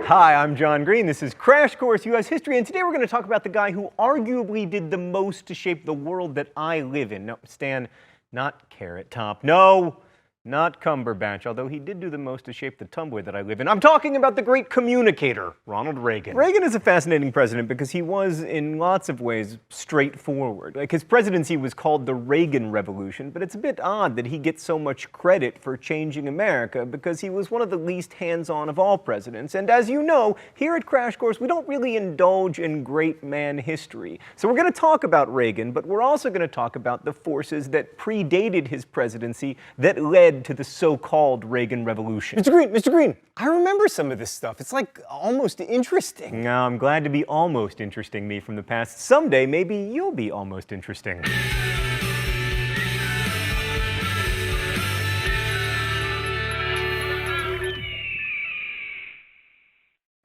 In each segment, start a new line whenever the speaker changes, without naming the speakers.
Hi, I'm John Green. This is Crash Course U.S. History, and today we're going to talk about the guy who arguably did the most to shape the world that I live in. No, Stan, not Carrot Top. No, not Cumberbatch, although he did do the most to shape the Tumblr that I live in. I'm talking about the great communicator, Ronald Reagan. Reagan is a fascinating president because he was, in lots of ways, straightforward. Like, his presidency was called the Reagan Revolution, but it's a bit odd that he gets so much credit for changing America because he was one of the least hands-on of all presidents. And as you know, here at Crash Course, we don't really indulge in great man history. So we're going to talk about Reagan, but we're also going to talk about the forces that predated his presidency that led to the so-called Reagan Revolution.
Mr. Green, I remember some of this stuff. It's like almost interesting.
Now, I'm glad to be almost interesting me from the past. Someday, maybe you'll be almost interesting.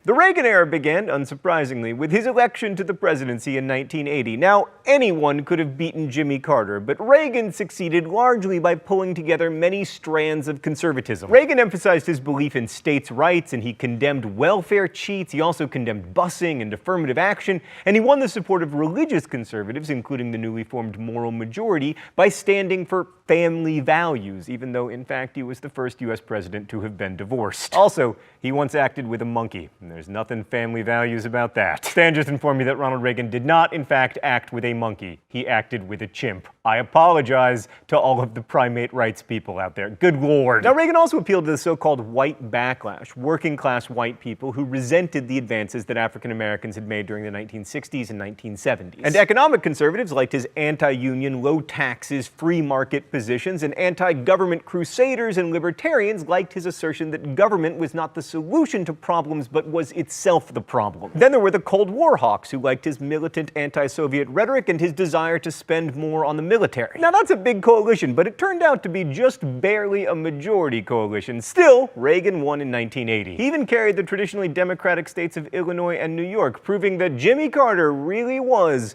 The Reagan era began, unsurprisingly, with his election to the presidency in 1980. Now, anyone could have beaten Jimmy Carter, but Reagan succeeded largely by pulling together many strands of conservatism. Reagan emphasized his belief in states' rights, and he condemned welfare cheats. He also condemned busing and affirmative action, and he won the support of religious conservatives, including the newly formed Moral Majority, by standing for family values, even though, in fact, he was the first U.S. president to have been divorced. Also, he once acted with a monkey. There's nothing family values about that. Stan just informed me that Ronald Reagan did not, in fact, act with a monkey. He acted with a chimp. I apologize to all of the primate rights people out there. Good Lord. Now, Reagan also appealed to the so-called white backlash, working-class white people who resented the advances that African Americans had made during the 1960s and 1970s. And economic conservatives liked his anti-union, low taxes, free market positions, and anti-government crusaders and libertarians liked his assertion that government was not the solution to problems, but was itself the problem. Then there were the Cold War hawks who liked his militant anti-Soviet rhetoric and his desire to spend more on the military. Now, that's a big coalition, but it turned out to be just barely a majority coalition. Still, Reagan won in 1980. He even carried the traditionally Democratic states of Illinois and New York, proving that Jimmy Carter really was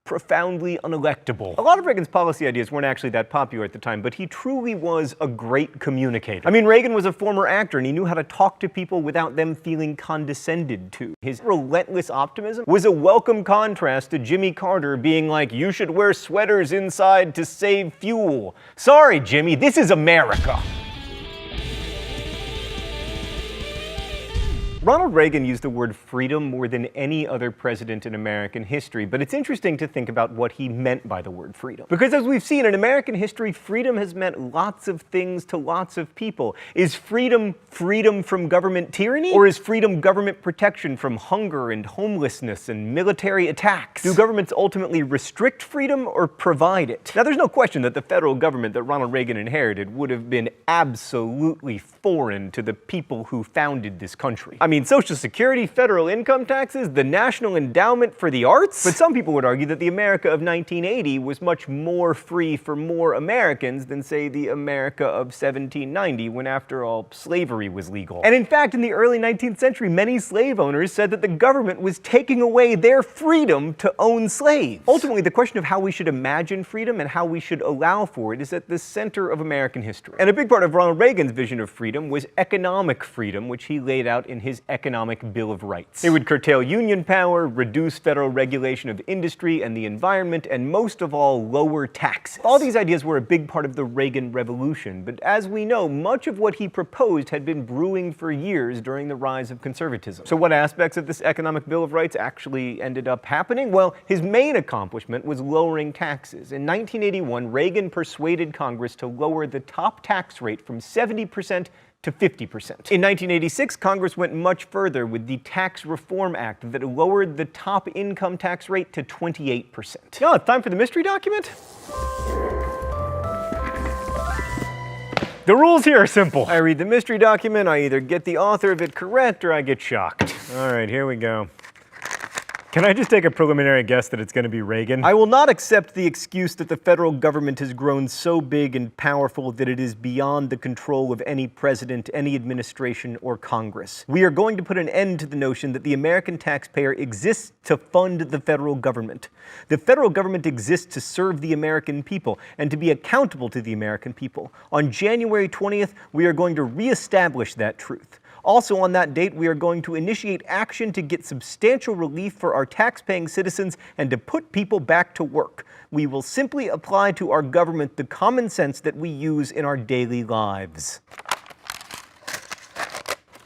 profoundly unelectable. A lot of Reagan's policy ideas weren't actually that popular at the time, but he truly was a great communicator. I mean, Reagan was a former actor, and he knew how to talk to people without them feeling condescended to. His relentless optimism was a welcome contrast to Jimmy Carter being like, you should wear sweaters inside to save fuel. Sorry, Jimmy, this is America. Ronald Reagan used the word freedom more than any other president in American history, but it's interesting to think about what he meant by the word freedom. Because as we've seen in American history, freedom has meant lots of things to lots of people. Is freedom freedom from government tyranny? Or is freedom government protection from hunger and homelessness and military attacks? Do governments ultimately restrict freedom or provide it? Now, there's no question that the federal government that Ronald Reagan inherited would have been absolutely foreign to the people who founded this country. I mean, Social Security, federal income taxes, the National Endowment for the Arts? But some people would argue that the America of 1980 was much more free for more Americans than, say, the America of 1790, when, after all, slavery was legal. And in fact, in the early 19th century, many slave owners said that the government was taking away their freedom to own slaves. Ultimately, the question of how we should imagine freedom and how we should allow for it is at the center of American history. And a big part of Ronald Reagan's vision of freedom was economic freedom, which he laid out in his Economic Bill of Rights. It would curtail union power, reduce federal regulation of industry and the environment, and most of all, lower taxes. All these ideas were a big part of the Reagan Revolution, but as we know, much of what he proposed had been brewing for years during the rise of conservatism. So what aspects of this Economic Bill of Rights actually ended up happening? Well, his main accomplishment was lowering taxes. In 1981, Reagan persuaded Congress to lower the top tax rate from 70% to 50%. In 1986, Congress went much further with the Tax Reform Act that lowered the top income tax rate to 28%. Now, it's time for the mystery document. The rules here are simple. I read the mystery document, I either get the author of it correct or I get shocked. All right, here we go. Can I just take a preliminary guess that it's going to be Reagan? I will not accept the excuse that the federal government has grown so big and powerful that it is beyond the control of any president, any administration, or Congress. We are going to put an end to the notion that the American taxpayer exists to fund the federal government. The federal government exists to serve the American people and to be accountable to the American people. On January 20th, we are going to reestablish that truth. Also on that date, we are going to initiate action to get substantial relief for our tax-paying citizens and to put people back to work. We will simply apply to our government the common sense that we use in our daily lives.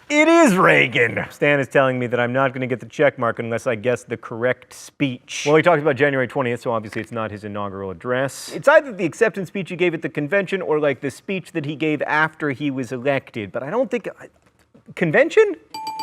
It is Reagan! Stan is telling me that I'm not going to get the check mark unless I guess the correct speech. Well, he talks about January 20th, so obviously it's not his inaugural address. It's either the acceptance speech he gave at the convention or like the speech that he gave after he was elected, but I don't think... Convention?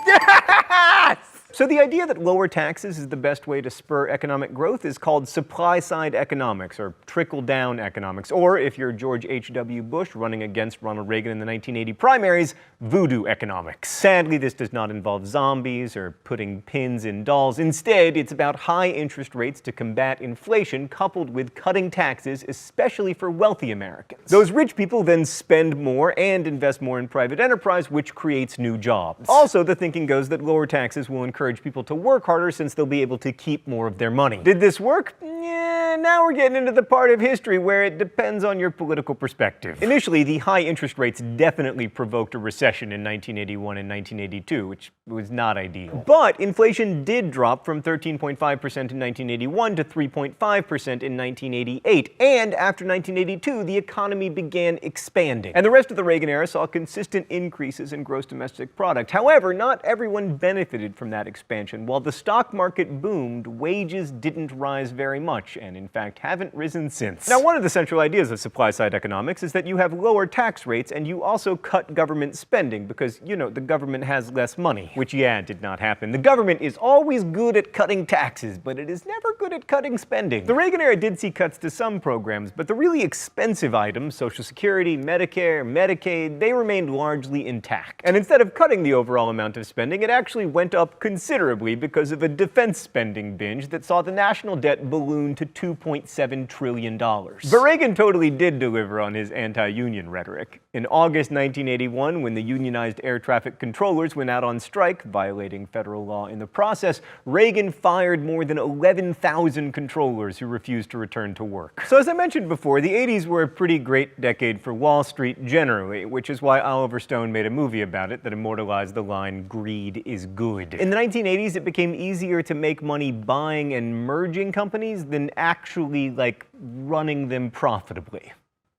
Yes! So the idea that lower taxes is the best way to spur economic growth is called supply-side economics, or trickle-down economics, or if you're George H.W. Bush running against Ronald Reagan in the 1980 primaries, voodoo economics. Sadly, this does not involve zombies or putting pins in dolls. Instead, it's about high interest rates to combat inflation coupled with cutting taxes, especially for wealthy Americans. Those rich people then spend more and invest more in private enterprise, which creates new jobs. Also, the thinking goes that lower taxes will encourage people to work harder since they'll be able to keep more of their money. Did this work? Yeah, now we're getting into the part of history where it depends on your political perspective. Initially, the high interest rates definitely provoked a recession in 1981 and 1982, which was not ideal. But inflation did drop from 13.5% in 1981 to 3.5% in 1988, and after 1982, the economy began expanding. And the rest of the Reagan era saw consistent increases in gross domestic product. However, not everyone benefited from that expansion. While the stock market boomed, wages didn't rise very much, and in fact haven't risen since. Now, one of the central ideas of supply-side economics is that you have lower tax rates and you also cut government spending because, you know, the government has less money. Which, yeah, did not happen. The government is always good at cutting taxes, but it is never good at cutting spending. The Reagan era did see cuts to some programs, but the really expensive items, Social Security, Medicare, Medicaid, they remained largely intact. And instead of cutting the overall amount of spending, it actually went up considerably because of a defense spending binge that saw the national debt balloon to $2.7 trillion. But Reagan totally did deliver on his anti-union rhetoric. In August 1981, when the unionized air traffic controllers went out on strike, violating federal law in the process, Reagan fired more than 11,000 controllers who refused to return to work. So as I mentioned before, the 80s were a pretty great decade for Wall Street generally, which is why Oliver Stone made a movie about it that immortalized the line, "Greed is good." In the 1980s, it became easier to make money buying and merging companies than actually, like, running them profitably.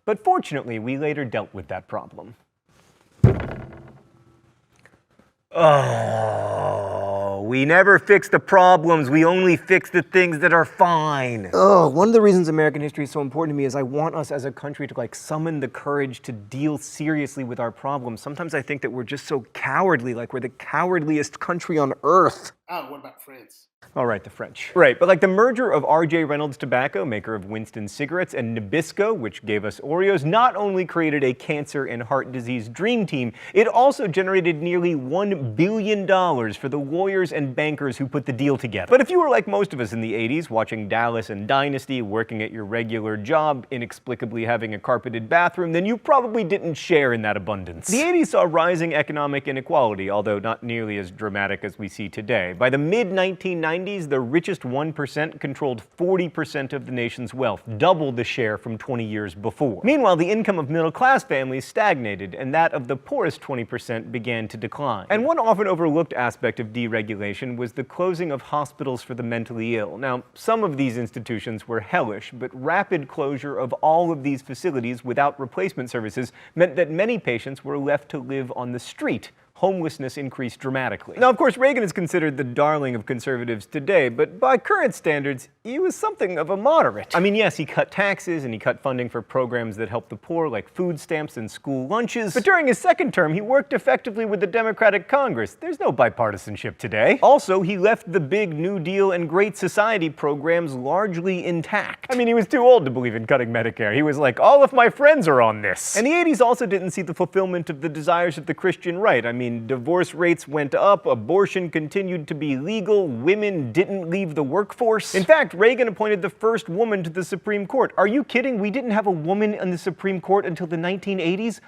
But fortunately, we later dealt with that problem. Oh, we never fix the problems, we only fix the things that are fine. One of the reasons American history is so important to me is I want us as a country to summon the courage to deal seriously with our problems. Sometimes I think that we're just so cowardly, like we're the cowardliest country on earth.
Oh, what about France?
All right, the French. Right, but the merger of R.J. Reynolds Tobacco, maker of Winston cigarettes, and Nabisco, which gave us Oreos, not only created a cancer and heart disease dream team, it also generated nearly $1 billion for the lawyers and bankers who put the deal together. But if you were like most of us in the 80s, watching Dallas and Dynasty, working at your regular job, inexplicably having a carpeted bathroom, then you probably didn't share in that abundance. The 80s saw rising economic inequality, although not nearly as dramatic as we see today. By the mid-1990s, the richest 1% controlled 40% of the nation's wealth, double the share from 20 years before. Meanwhile, the income of middle-class families stagnated, and that of the poorest 20% began to decline. And one often overlooked aspect of deregulation was the closing of hospitals for the mentally ill. Now, some of these institutions were hellish, but rapid closure of all of these facilities without replacement services meant that many patients were left to live on the street. Homelessness increased dramatically. Now, of course, Reagan is considered the darling of conservatives today, but by current standards, he was something of a moderate. I mean, yes, he cut taxes and he cut funding for programs that help the poor, like food stamps and school lunches, but during his second term, he worked effectively with the Democratic Congress. There's no bipartisanship today. Also, he left the big New Deal and Great Society programs largely intact. I mean, he was too old to believe in cutting Medicare. He was like, all of my friends are on this. And the 80s also didn't see the fulfillment of the desires of the Christian right. I mean, divorce rates went up, abortion continued to be legal, women didn't leave the workforce. In fact, Reagan appointed the first woman to the Supreme Court. Are you kidding? We didn't have a woman on the Supreme Court until the 1980s?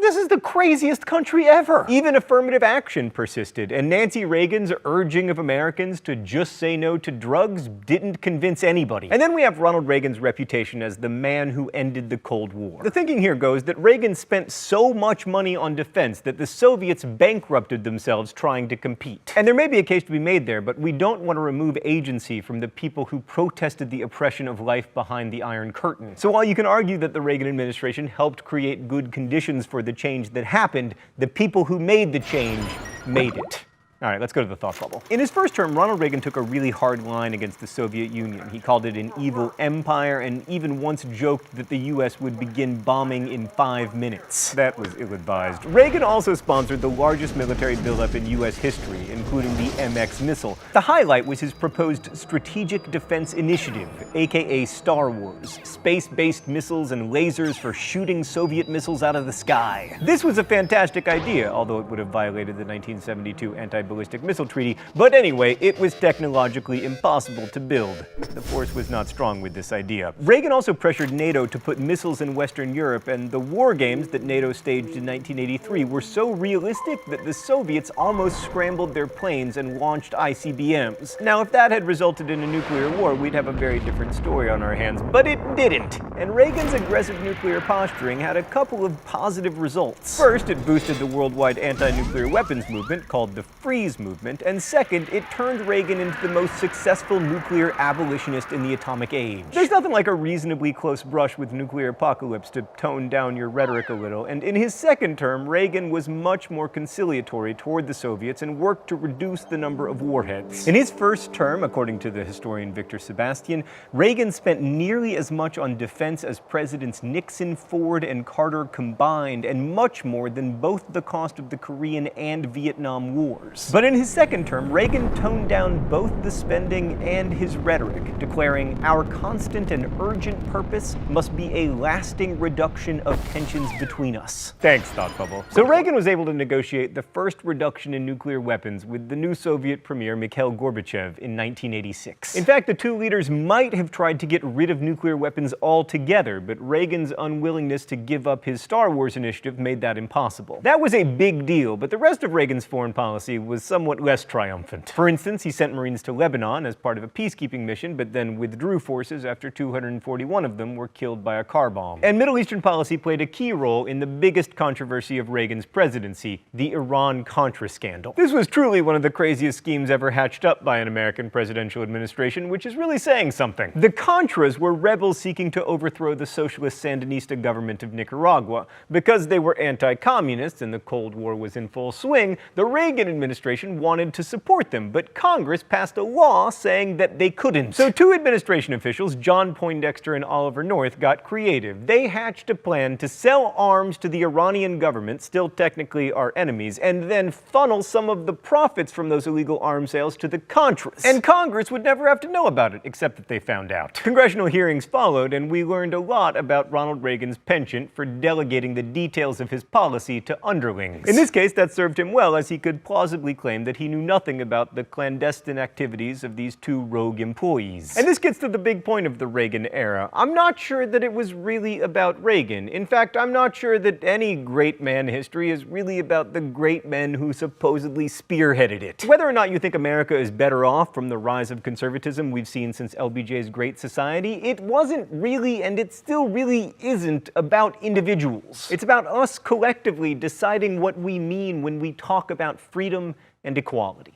This is the craziest country ever.
Even affirmative action persisted, and Nancy Reagan's urging of Americans to just say no to drugs didn't convince anybody. And then we have Ronald Reagan's reputation as the man who ended the Cold War. The thinking here goes that Reagan spent so much money on defense that the Soviets bankrupted themselves trying to compete. And there may be a case to be made there, but we don't want to remove agency from the people who protested the oppression of life behind the Iron Curtain. So while you can argue that the Reagan administration helped create good conditions for the change that happened, the people who made the change made it. All right, let's go to the thought bubble. In his first term, Ronald Reagan took a really hard line against the Soviet Union. He called it an evil empire and even once joked that the US would begin bombing in 5 minutes. That was ill-advised. Reagan also sponsored the largest military buildup in US history, including the MX missile. The highlight was his proposed Strategic Defense Initiative, aka Star Wars, space-based missiles and lasers for shooting Soviet missiles out of the sky. This was a fantastic idea, although it would have violated the 1972 anti-ballistic missile treaty, but anyway, it was technologically impossible to build. The force was not strong with this idea. Reagan also pressured NATO to put missiles in Western Europe, and the war games that NATO staged in 1983 were so realistic that the Soviets almost scrambled their planes and launched ICBMs. Now, if that had resulted in a nuclear war, we'd have a very different story on our hands, but it didn't. And Reagan's aggressive nuclear posturing had a couple of positive results. First, it boosted the worldwide anti-nuclear weapons movement, called the Freeze movement, and second, it turned Reagan into the most successful nuclear abolitionist in the atomic age. There's nothing like a reasonably close brush with nuclear apocalypse to tone down your rhetoric a little, and in his second term, Reagan was much more conciliatory toward the Soviets and worked to reduce the number of warheads. In his first term, according to the historian Victor Sebastian, Reagan spent nearly as much on defense as Presidents Nixon, Ford, and Carter combined, and much more than both the cost of the Korean and Vietnam Wars. But in his second term, Reagan toned down both the spending and his rhetoric, declaring, "Our constant and urgent purpose must be a lasting reduction of tensions between us." Thanks, Thought Bubble. So Reagan was able to negotiate the first reduction in nuclear weapons with the new Soviet premier Mikhail Gorbachev in 1986. In fact, the two leaders might have tried to get rid of nuclear weapons altogether, but Reagan's unwillingness to give up his Star Wars initiative made that impossible. That was a big deal, but the rest of Reagan's foreign policy was somewhat less triumphant. For instance, he sent Marines to Lebanon as part of a peacekeeping mission, but then withdrew forces after 241 of them were killed by a car bomb. And Middle Eastern policy played a key role in the biggest controversy of Reagan's presidency, the Iran-Contra scandal. This was truly one of the craziest schemes ever hatched up by an American presidential administration, which is really saying something. The Contras were rebels seeking to overthrow the socialist Sandinista government of Nicaragua. Because they were anti-communist and the Cold War was in full swing, the Reagan administration wanted to support them, but Congress passed a law saying that they couldn't. So two administration officials, John Poindexter and Oliver North, got creative. They hatched a plan to sell arms to the Iranian government, still technically our enemies, and then funnel some of the profits from those illegal arms sales to the Contras. And Congress would never have to know about it, except that they found out. Congressional hearings followed, and we learned a lot about Ronald Reagan's penchant for delegating the details of his policy to underlings. In this case, that served him well, as he could plausibly claim that he knew nothing about the clandestine activities of these two rogue employees. And this gets to the big point of the Reagan era. I'm not sure that it was really about Reagan. In fact, I'm not sure that any great man history is really about the great men who supposedly spearheaded it. Whether or not you think America is better off from the rise of conservatism we've seen since LBJ's Great Society, it wasn't really, and it still really isn't, about individuals. It's about us collectively deciding what we mean when we talk about freedom and equality.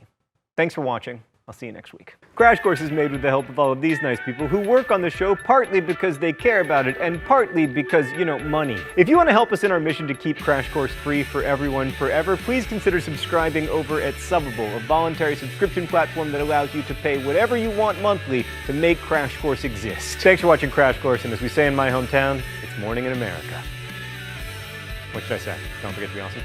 Thanks for watching. I'll see you next week. Crash Course is made with the help of all of these nice people who work on the show partly because they care about it and partly because, money. If you want to help us in our mission to keep Crash Course free for everyone forever, please consider subscribing over at Subbable, a voluntary subscription platform that allows you to pay whatever you want monthly to make Crash Course exist. Thanks for watching Crash Course, and as we say in my hometown, it's morning in America. What should I say? Don't forget to be awesome.